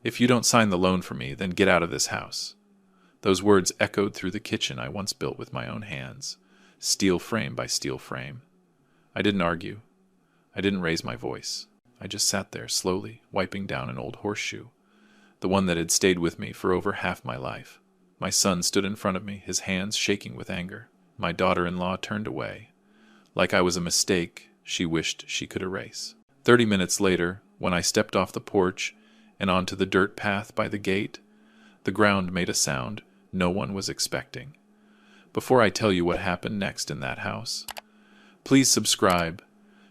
If you don't sign the loan for me, then get out of this house. Those words echoed through the kitchen I once built with my own hands, steel frame by steel frame. I didn't argue. I didn't raise my voice. I just sat there, slowly, wiping down an old horseshoe, the one that had stayed with me for over half my life. My son stood in front of me, his hands shaking with anger. My daughter-in-law turned away. Like I was a mistake she wished she could erase. 30 minutes later, when I stepped off the porch and onto the dirt path by the gate, the ground made a sound no one was expecting. Before I tell you what happened next in that house, please subscribe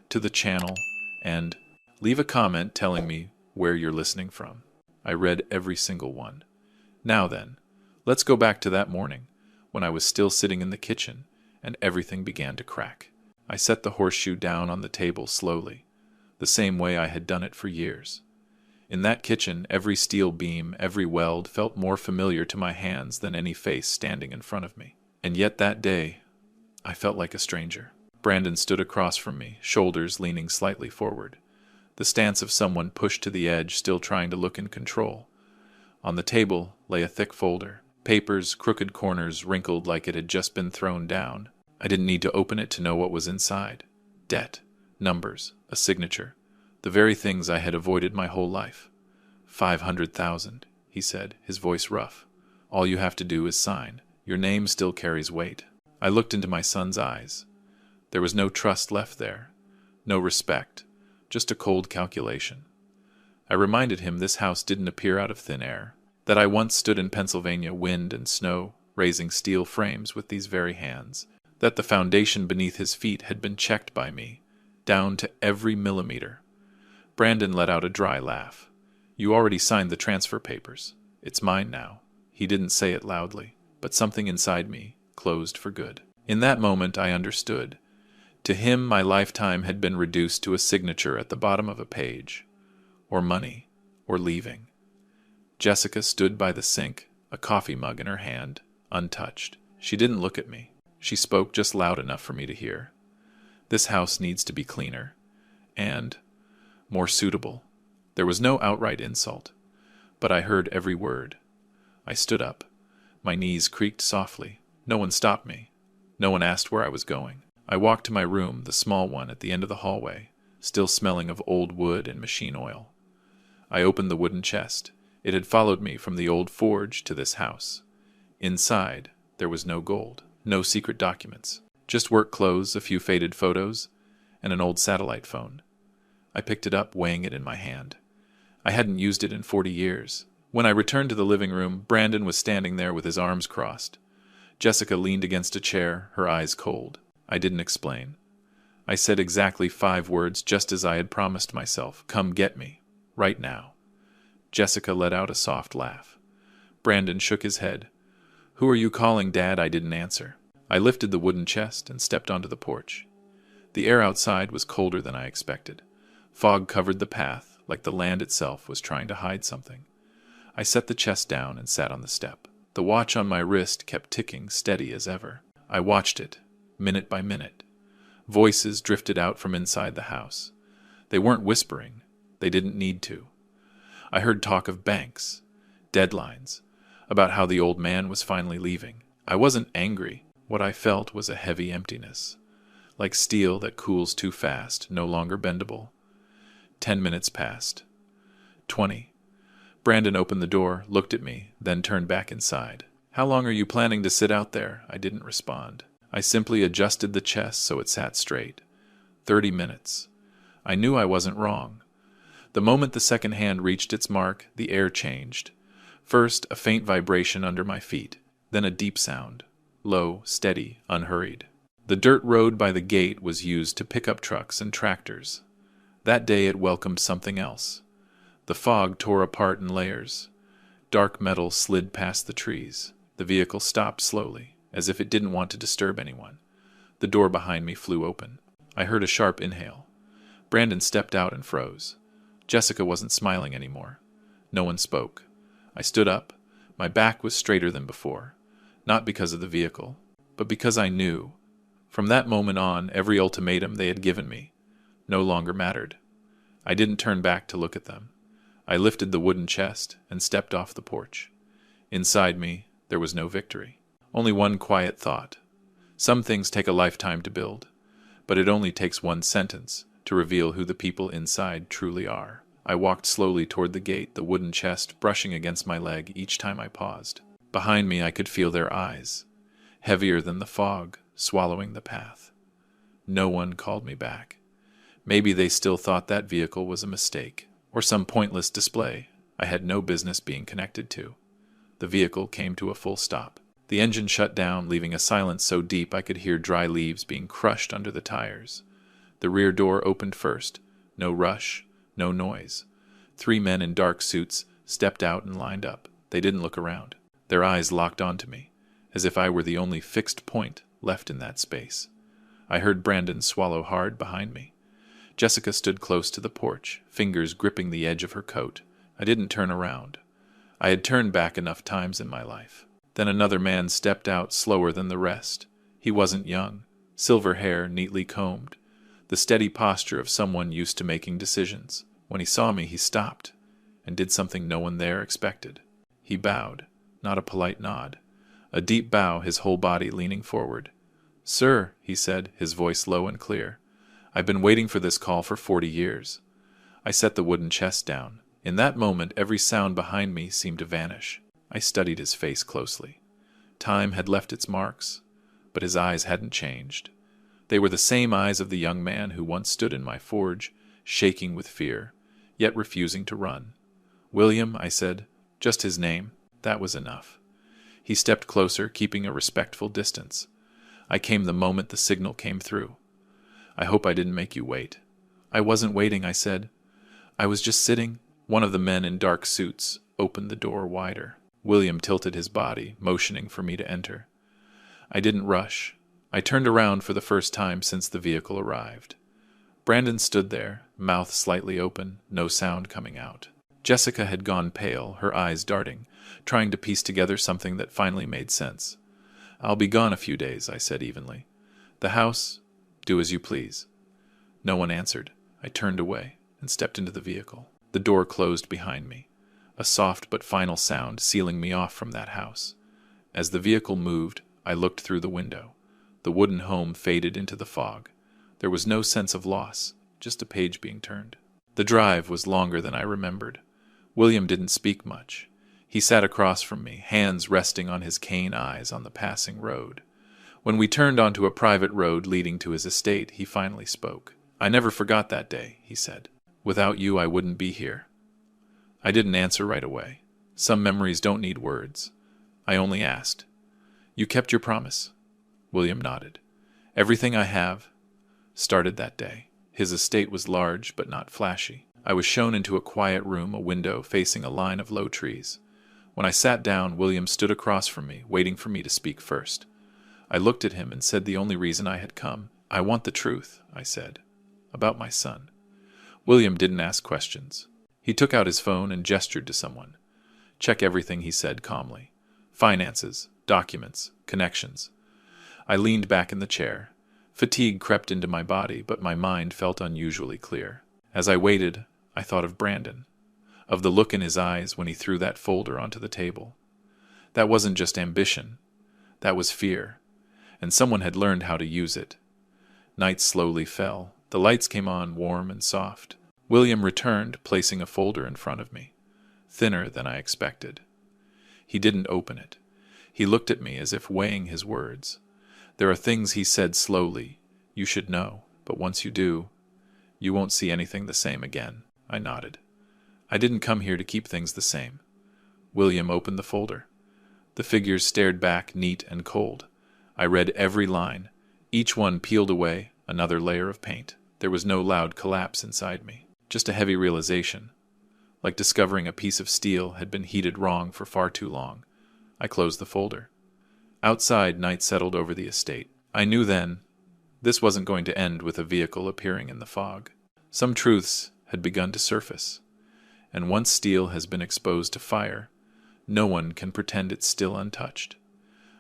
to the channel and leave a comment telling me where you're listening from. I read every single one. Now then, let's go back to that morning when I was still sitting in the kitchen and everything began to crack. I set the horseshoe down on the table slowly, the same way I had done it for years. In that kitchen, every steel beam, every weld felt more familiar to my hands than any face standing in front of me. And yet that day, I felt like a stranger. Brandon stood across from me, shoulders leaning slightly forward, the stance of someone pushed to the edge, still trying to look in control. On the table lay a thick folder, papers, crooked corners wrinkled like it had just been thrown down. I didn't need to open it to know what was inside. Debt, numbers, a signature, the very things I had avoided my whole life. 500,000, he said, his voice rough. All you have to do is sign. Your name still carries weight. I looked into my son's eyes. There was no trust left there, no respect, just a cold calculation. I reminded him this house didn't appear out of thin air, that I once stood in Pennsylvania wind and snow, raising steel frames with these very hands, that the foundation beneath his feet had been checked by me, down to every millimeter. Brandon let out a dry laugh. You already signed the transfer papers. It's mine now. He didn't say it loudly, but something inside me closed for good. In that moment I understood. To him my lifetime had been reduced to a signature at the bottom of a page, or money, or leaving. Jessica stood by the sink, a coffee mug in her hand, untouched. She didn't look at me. She spoke just loud enough for me to hear. This house needs to be cleaner, and more suitable. There was no outright insult, but I heard every word. I stood up. My knees creaked softly. No one stopped me. No one asked where I was going. I walked to my room, the small one at the end of the hallway, still smelling of old wood and machine oil. I opened the wooden chest. It had followed me from the old forge to this house. Inside, there was no gold, no secret documents, just work clothes, a few faded photos, and an old satellite phone. I picked it up, weighing it in my hand. I hadn't used it in 40 years. When I returned to the living room, Brandon was standing there with his arms crossed. Jessica leaned against a chair, her eyes cold. I didn't explain. I said exactly 5 words, just as I had promised myself. Come get me. Right now. Jessica let out a soft laugh. Brandon shook his head. Who are you calling, Dad? I didn't answer. I lifted the wooden chest and stepped onto the porch. The air outside was colder than I expected. Fog covered the path, like the land itself was trying to hide something. I set the chest down and sat on the step. The watch on my wrist kept ticking, steady as ever. I watched it, minute by minute. Voices drifted out from inside the house. They weren't whispering. They didn't need to. I heard talk of banks, deadlines, about how the old man was finally leaving. I wasn't angry. What I felt was a heavy emptiness, like steel that cools too fast, no longer bendable. 10 minutes passed. 20. Brandon opened the door, looked at me, then turned back inside. How long are you planning to sit out there? I didn't respond. I simply adjusted the chest so it sat straight. 30 minutes. I knew I wasn't wrong. The moment the second hand reached its mark, the air changed. First, a faint vibration under my feet, then a deep sound, low, steady, unhurried. The dirt road by the gate was used to pick up trucks and tractors. That day it welcomed something else. The fog tore apart in layers. Dark metal slid past the trees. The vehicle stopped slowly, as if it didn't want to disturb anyone. The door behind me flew open. I heard a sharp inhale. Brandon stepped out and froze. Jessica wasn't smiling anymore. No one spoke. I stood up. My back was straighter than before, not because of the vehicle, but because I knew. From that moment on, every ultimatum they had given me no longer mattered. I didn't turn back to look at them. I lifted the wooden chest and stepped off the porch. Inside me, there was no victory. Only one quiet thought. Some things take a lifetime to build, but it only takes one sentence to reveal who the people inside truly are. I walked slowly toward the gate, the wooden chest brushing against my leg each time I paused. Behind me, I could feel their eyes, heavier than the fog, swallowing the path. No one called me back. Maybe they still thought that vehicle was a mistake, or some pointless display I had no business being connected to. The vehicle came to a full stop. The engine shut down, leaving a silence so deep I could hear dry leaves being crushed under the tires. The rear door opened first. No rush, no noise. 3 men in dark suits stepped out and lined up. They didn't look around. Their eyes locked onto me, as if I were the only fixed point left in that space. I heard Brandon swallow hard behind me. Jessica stood close to the porch, fingers gripping the edge of her coat. I didn't turn around. I had turned back enough times in my life. Then another man stepped out slower than the rest. He wasn't young, silver hair neatly combed, the steady posture of someone used to making decisions. When he saw me, he stopped and did something no one there expected. He bowed, not a polite nod. A deep bow, his whole body leaning forward. "Sir," he said, his voice low and clear, "I've been waiting for this call for 40 years. I set the wooden chest down. In that moment, every sound behind me seemed to vanish. I studied his face closely. Time had left its marks, but his eyes hadn't changed. They were the same eyes of the young man who once stood in my forge, shaking with fear, yet refusing to run. "William," I said, just his name. That was enough. He stepped closer, keeping a respectful distance. I came the moment the signal came through. "I hope I didn't make you wait." "I wasn't waiting," I said. "I was just sitting." One of the men in dark suits opened the door wider. William tilted his body, motioning for me to enter. I didn't rush. I turned around for the first time since the vehicle arrived. Brandon stood there, mouth slightly open, no sound coming out. Jessica had gone pale, her eyes darting, trying to piece together something that finally made sense. "I'll be gone a few days," I said evenly. "The house, do as you please." No one answered. I turned away and stepped into the vehicle. The door closed behind me, a soft but final sound sealing me off from that house. As the vehicle moved, I looked through the window. The wooden home faded into the fog. There was no sense of loss, just a page being turned. The drive was longer than I remembered. William didn't speak much. He sat across from me, hands resting on his keen eyes on the passing road. When we turned onto a private road leading to his estate, he finally spoke. "I never forgot that day," he said. "Without you, I wouldn't be here." I didn't answer right away. Some memories don't need words. I only asked, "You kept your promise?" William nodded. "Everything I have started that day." His estate was large, but not flashy. I was shown into a quiet room, a window facing a line of low trees. When I sat down, William stood across from me, waiting for me to speak first. I looked at him and said the only reason I had come. "I want the truth," I said, "about my son." William didn't ask questions. He took out his phone and gestured to someone. "Check everything," he said calmly. "Finances, documents, connections." I leaned back in the chair. Fatigue crept into my body, but my mind felt unusually clear. As I waited, I thought of Brandon, of the look in his eyes when he threw that folder onto the table. That wasn't just ambition. That was fear, and someone had learned how to use it. Night slowly fell. The lights came on, warm and soft. William returned, placing a folder in front of me, thinner than I expected. He didn't open it. He looked at me as if weighing his words. "There are things," he said slowly, "you should know, but once you do, you won't see anything the same again." I nodded. "I didn't come here to keep things the same." William opened the folder. The figures stared back, neat and cold. I read every line. Each one peeled away another layer of paint. There was no loud collapse inside me, just a heavy realization, like discovering a piece of steel had been heated wrong for far too long. I closed the folder. Outside, night settled over the estate. I knew then this wasn't going to end with a vehicle appearing in the fog. Some truths had begun to surface, and once steel has been exposed to fire, no one can pretend it's still untouched.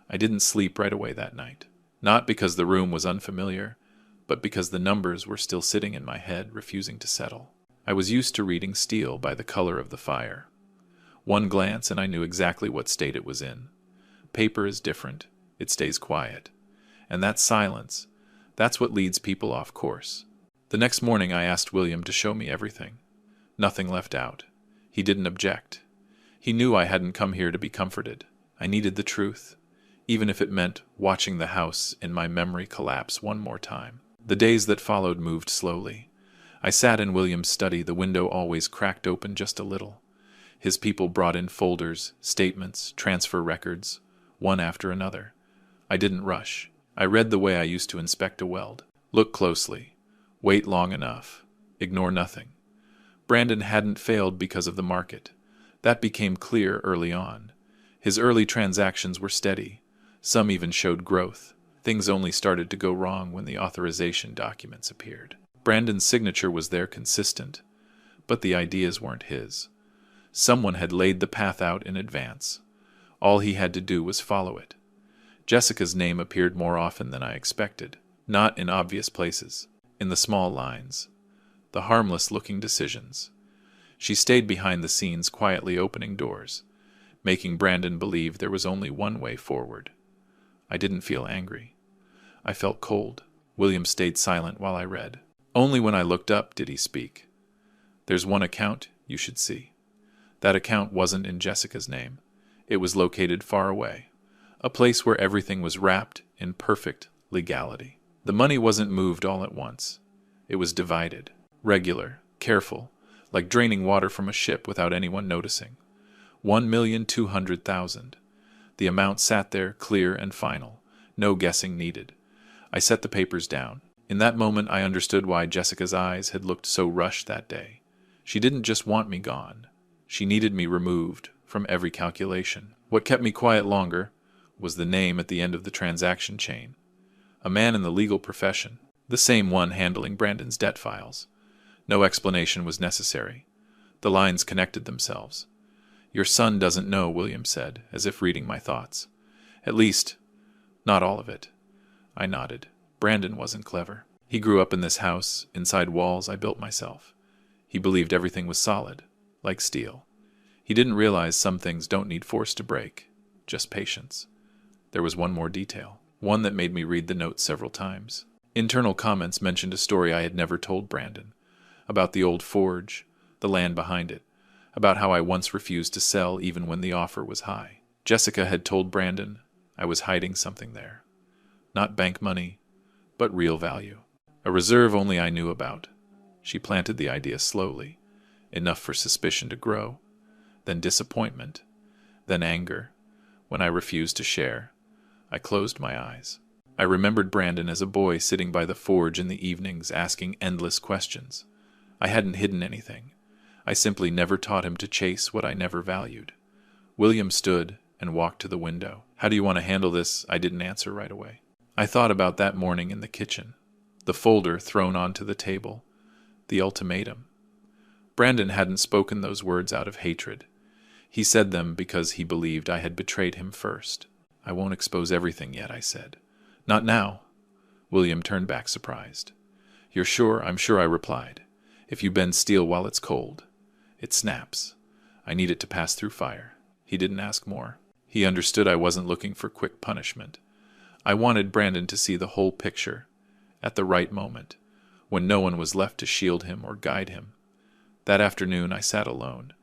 I didn't sleep right away that night, not because the room was unfamiliar, but because the numbers were still sitting in my head, refusing to settle. I was used to reading steel by the color of the fire. One glance and I knew exactly what state it was in. Paper is different. It stays quiet. And that silence, that's what leads people off course. The next morning I asked William to show me everything. Nothing left out. He didn't object. He knew I hadn't come here to be comforted. I needed the truth, even if it meant watching the house in my memory collapse one more time. The days that followed moved slowly. I sat in William's study, the window always cracked open just a little. His people brought in folders, statements, transfer records, one after another. I didn't rush. I read the way I used to inspect a weld. Look closely. Wait long enough. Ignore nothing. Brandon hadn't failed because of the market. That became clear early on. His early transactions were steady. Some even showed growth. Things only started to go wrong when the authorization documents appeared. Brandon's signature was there, consistent, but the ideas weren't his. Someone had laid the path out in advance. All he had to do was follow it. Jessica's name appeared more often than I expected, not in obvious places, in the small lines, the harmless-looking decisions. She stayed behind the scenes, quietly opening doors, making Brandon believe there was only one way forward. I didn't feel angry. I felt cold. William stayed silent while I read. Only when I looked up did he speak. There's one account you should see. That account wasn't in Jessica's name. It was located far away, a place where everything was wrapped in perfect legality. The money wasn't moved all at once. It was divided, regular, careful, like draining water from a ship without anyone noticing. 1,200,000. The amount sat there, clear and final, no guessing needed. I set the papers down. In that moment I understood why Jessica's eyes had looked so rushed that day. She didn't just want me gone. She needed me removed from every calculation. What kept me quiet longer was the name at the end of the transaction chain. A man in the legal profession, the same one handling Brandon's debt files. No explanation was necessary. The lines connected themselves. "Your son doesn't know," William said, as if reading my thoughts. "At least, not all of it." I nodded. Brandon wasn't clever. He grew up in this house, inside walls I built myself. He believed everything was solid, like steel. He didn't realize some things don't need force to break, just patience. There was one more detail, one that made me read the notes several times. Internal comments mentioned a story I had never told Brandon, about the old forge, the land behind it, about how I once refused to sell even when the offer was high. Jessica had told Brandon I was hiding something there. Not bank money, but real value. A reserve only I knew about. She planted the idea slowly, enough for suspicion to grow, then disappointment, then anger. When I refused to share, I closed my eyes. I remembered Brandon as a boy sitting by the forge in the evenings asking endless questions. I hadn't hidden anything. I simply never taught him to chase what I never valued. William stood and walked to the window. "How do you want to handle this?" I didn't answer right away. I thought about that morning in the kitchen, the folder thrown onto the table, the ultimatum. Brandon hadn't spoken those words out of hatred. He said them because he believed I had betrayed him first. "I won't expose everything yet," I said. "Not now." William turned back surprised. "You're sure?" "I'm sure," I replied. "If you bend steel while it's cold, it snaps. I need it to pass through fire." He didn't ask more. He understood I wasn't looking for quick punishment. I wanted Brandon to see the whole picture, at the right moment, when no one was left to shield him or guide him. That afternoon I sat alone.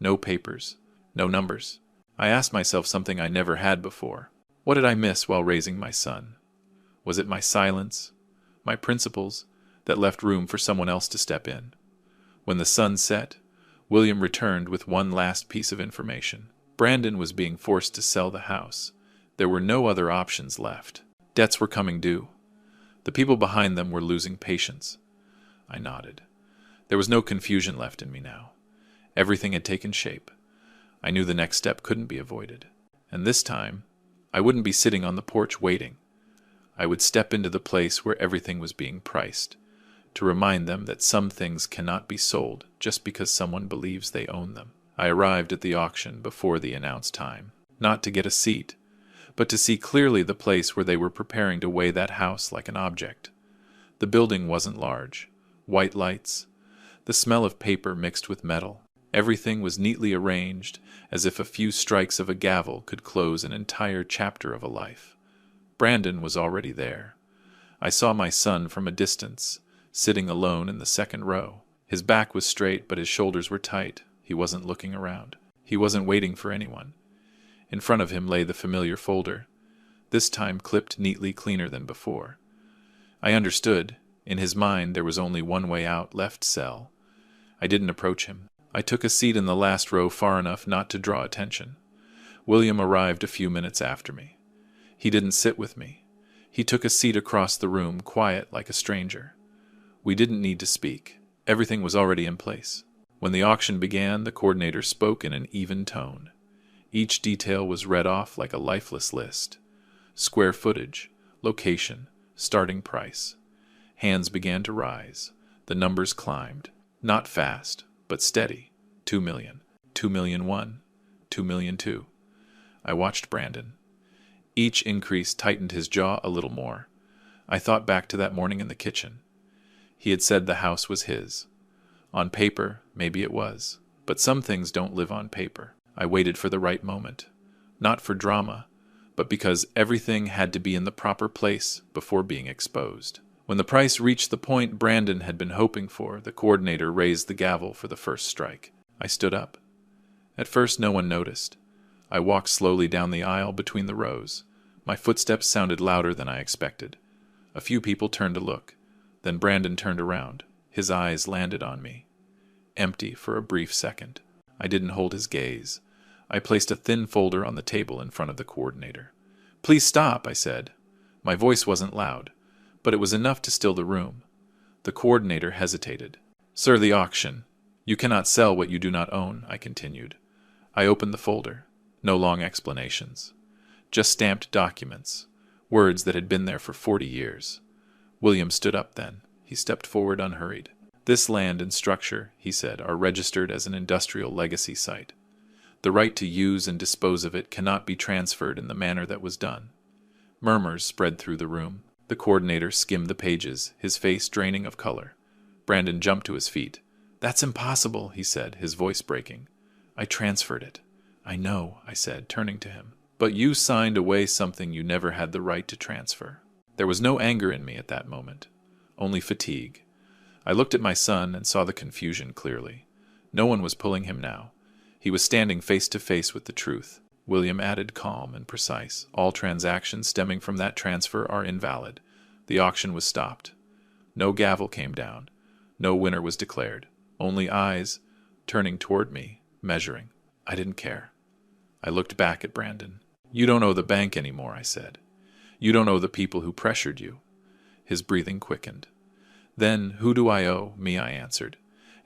No papers, no numbers. I asked myself something I never had before. What did I miss while raising my son? Was it my silence, my principles, that left room for someone else to step in? When the sun set, William returned with one last piece of information. Brandon was being forced to sell the house. There were no other options left. Debts were coming due. The people behind them were losing patience. I nodded. There was no confusion left in me now. Everything had taken shape. I knew the next step couldn't be avoided. And this time, I wouldn't be sitting on the porch waiting. I would step into the place where everything was being priced, to remind them that some things cannot be sold just because someone believes they own them. I arrived at the auction before the announced time, not to get a seat, but to see clearly the place where they were preparing to weigh that house like an object. The building wasn't large. White lights, The smell of paper mixed with metal. Everything was neatly arranged, as if a few strikes of a gavel could close an entire chapter of a life. Brandon was already there. I saw my son from a distance, sitting alone in the second row. His back was straight, but his shoulders were tight. He wasn't looking around. He wasn't waiting for anyone. In front of him lay the familiar folder, this time clipped neatly cleaner than before. I understood. In his mind there was only one way out: left cell. I didn't approach him. I took a seat in the last row far enough not to draw attention. William arrived a few minutes after me. He didn't sit with me. He took a seat across the room, quiet like a stranger. We didn't need to speak. Everything was already in place. When the auction began, the coordinator spoke in an even tone. Each detail was read off like a lifeless list. Square footage, location, starting price. Hands began to rise. The numbers climbed. Not fast, but steady. 2 million. 2 million 1. 2 million 2. I watched Brandon. Each increase tightened his jaw a little more. I thought back to that morning in the kitchen. He had said the house was his. On paper, maybe it was. But some things don't live on paper. I waited for the right moment. Not for drama, but because everything had to be in the proper place before being exposed. When the price reached the point Brandon had been hoping for, the coordinator raised the gavel for the first strike. I stood up. At first no one noticed. I walked slowly down the aisle between the rows. My footsteps sounded louder than I expected. A few people turned to look. Then Brandon turned around. His eyes landed on me. Empty for a brief second. I didn't hold his gaze. I placed a thin folder on the table in front of the coordinator. "Please stop," I said. My voice wasn't loud, but it was enough to still the room. The coordinator hesitated. "Sir, the auction. You cannot sell what you do not own," I continued. I opened the folder. No long explanations. Just stamped documents. Words that had been there for 40 years. William stood up then. He stepped forward unhurried. "This land and structure," he said, "are registered as an industrial legacy site. The right to use and dispose of it cannot be transferred in the manner that was done." Murmurs spread through the room. The coordinator skimmed the pages, his face draining of color. Brandon jumped to his feet. "That's impossible," he said, his voice breaking. "I transferred it." "I know," I said, turning to him. "But you signed away something you never had the right to transfer." There was no anger in me at that moment, only fatigue. I looked at my son and saw the confusion clearly. No one was pulling him now. He was standing face to face with the truth. William added, calm and precise, "All transactions stemming from that transfer are invalid." The auction was stopped. No gavel came down. No winner was declared. Only eyes, turning toward me, measuring. I didn't care. I looked back at Brandon. "You don't owe the bank anymore," I said. "You don't owe the people who pressured you." His breathing quickened. "Then, who do I owe?" "Me," I answered.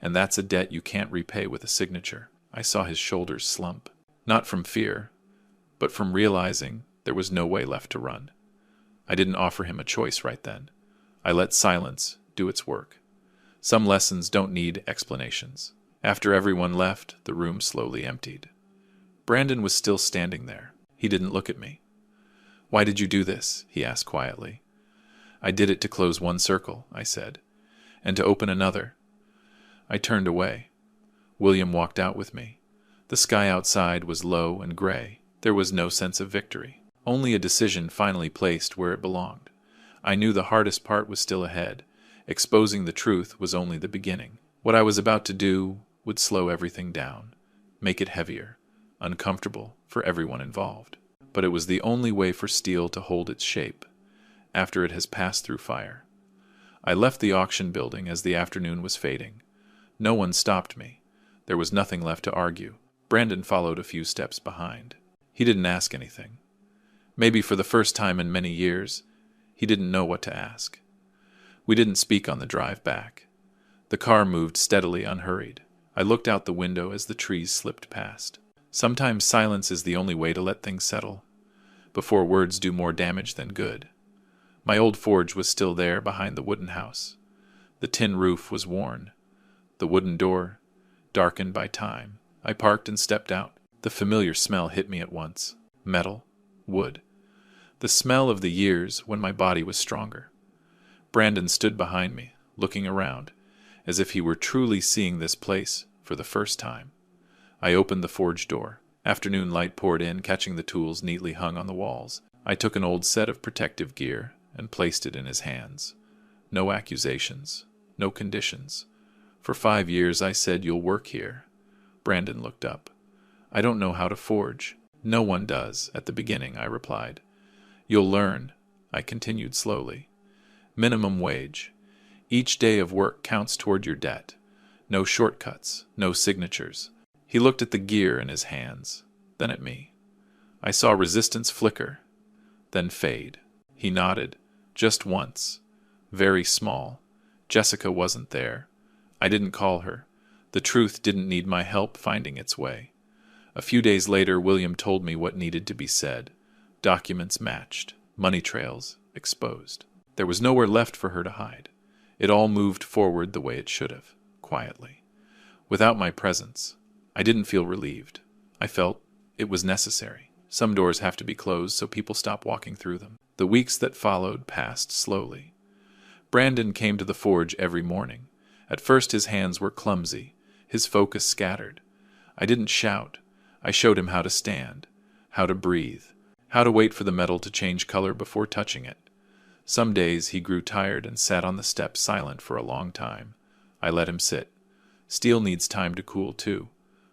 "And that's a debt you can't repay with a signature." I saw his shoulders slump. Not from fear, but from realizing there was no way left to run. I didn't offer him a choice right then. I let silence do its work. Some lessons don't need explanations. After everyone left, the room slowly emptied. Brandon was still standing there. He didn't look at me. "Why did you do this?" he asked quietly. "I did it to close one circle," I said, "and to open another." I turned away. William walked out with me. The sky outside was low and gray. There was no sense of victory, only a decision finally placed where it belonged. I knew the hardest part was still ahead. Exposing the truth was only the beginning. What I was about to do would slow everything down, make it heavier, uncomfortable for everyone involved. But it was the only way for steel to hold its shape, after it has passed through fire. I left the auction building as the afternoon was fading. No one stopped me. There was nothing left to argue. Brandon followed a few steps behind. He didn't ask anything. Maybe for the first time in many years, he didn't know what to ask. We didn't speak on the drive back. The car moved steadily, unhurried. I looked out the window as the trees slipped past. Sometimes silence is the only way to let things settle, before words do more damage than good. My old forge was still there behind the wooden house. The tin roof was worn. The wooden door, darkened by time. I parked and stepped out. The familiar smell hit me at once. Metal, wood. The smell of the years when my body was stronger. Brandon stood behind me, looking around, as if he were truly seeing this place for the first time. I opened the forge door. Afternoon light poured in, catching the tools neatly hung on the walls. I took an old set of protective gear and placed it in his hands. No accusations, no conditions. For 5 years I said, "You'll work here." Brandon looked up. "I don't know how to forge." "No one does at the beginning," I replied. "You'll learn," I continued slowly. "Minimum wage. Each day of work counts toward your debt. No shortcuts, no signatures." He looked at the gear in his hands, then at me. I saw resistance flicker, then fade. He nodded, just once. Very small. Jessica wasn't there. I didn't call her. The truth didn't need my help finding its way. A few days later, William told me what needed to be said. Documents matched. Money trails exposed. There was nowhere left for her to hide. It all moved forward the way it should have, quietly. Without my presence, I didn't feel relieved. I felt it was necessary. Some doors have to be closed so people stop walking through them. The weeks that followed passed slowly. Brandon came to the forge every morning. At first his hands were clumsy, his focus scattered. I didn't shout. I showed him how to stand, how to breathe, how to wait for the metal to change color before touching it. Some days he grew tired and sat on the steps silent for a long time. I let him sit. Steel needs time to cool too.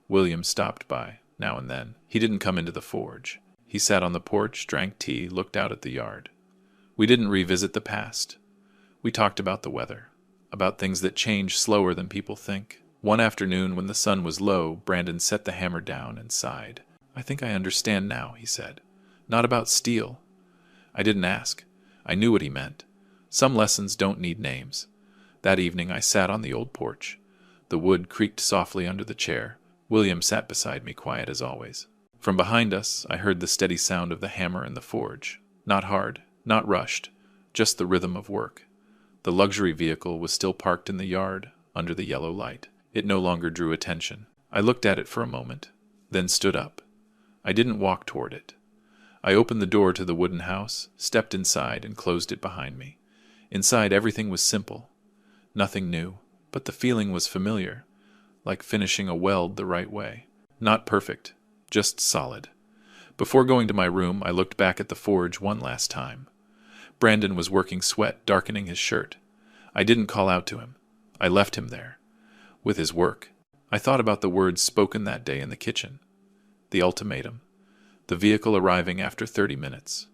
William stopped by, now and then. He didn't come into the forge. He sat on the porch, drank tea, looked out at the yard. We didn't revisit the past. We talked about the weather, about things that change slower than people think. One afternoon, when the sun was low, Brandon set the hammer down and sighed. "I think I understand now," he said. "Not about steel." I didn't ask. I knew what he meant. Some lessons don't need names. That evening I sat on the old porch. The wood creaked softly under the chair. William sat beside me, quiet as always. From behind us, I heard the steady sound of the hammer in the forge. Not hard, not rushed, just the rhythm of work. The luxury vehicle was still parked in the yard, under the yellow light. It no longer drew attention. I looked at it for a moment, then stood up. I didn't walk toward it. I opened the door to the wooden house, stepped inside, and closed it behind me. Inside, everything was simple. Nothing new, but the feeling was familiar, like finishing a weld the right way. Not perfect, just solid. Before going to my room, I looked back at the forge one last time. Brandon was working, sweat darkening his shirt. I didn't call out to him. I left him there, with his work. I thought about the words spoken that day in the kitchen. The ultimatum. The vehicle arriving after 30 minutes.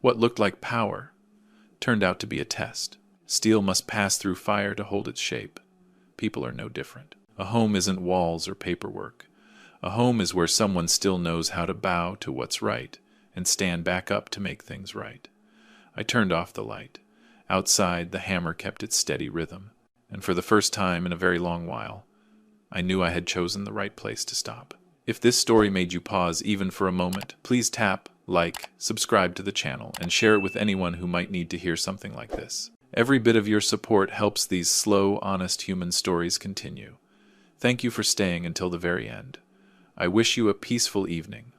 What looked like power turned out to be a test. Steel must pass through fire to hold its shape. People are no different. A home isn't walls or paperwork. A home is where someone still knows how to bow to what's right and stand back up to make things right. I turned off the light. Outside, the hammer kept its steady rhythm. And for the first time in a very long while, I knew I had chosen the right place to stop. If this story made you pause even for a moment, please tap, like, subscribe to the channel, and share it with anyone who might need to hear something like this. Every bit of your support helps these slow, honest human stories continue. Thank you for staying until the very end. I wish you a peaceful evening.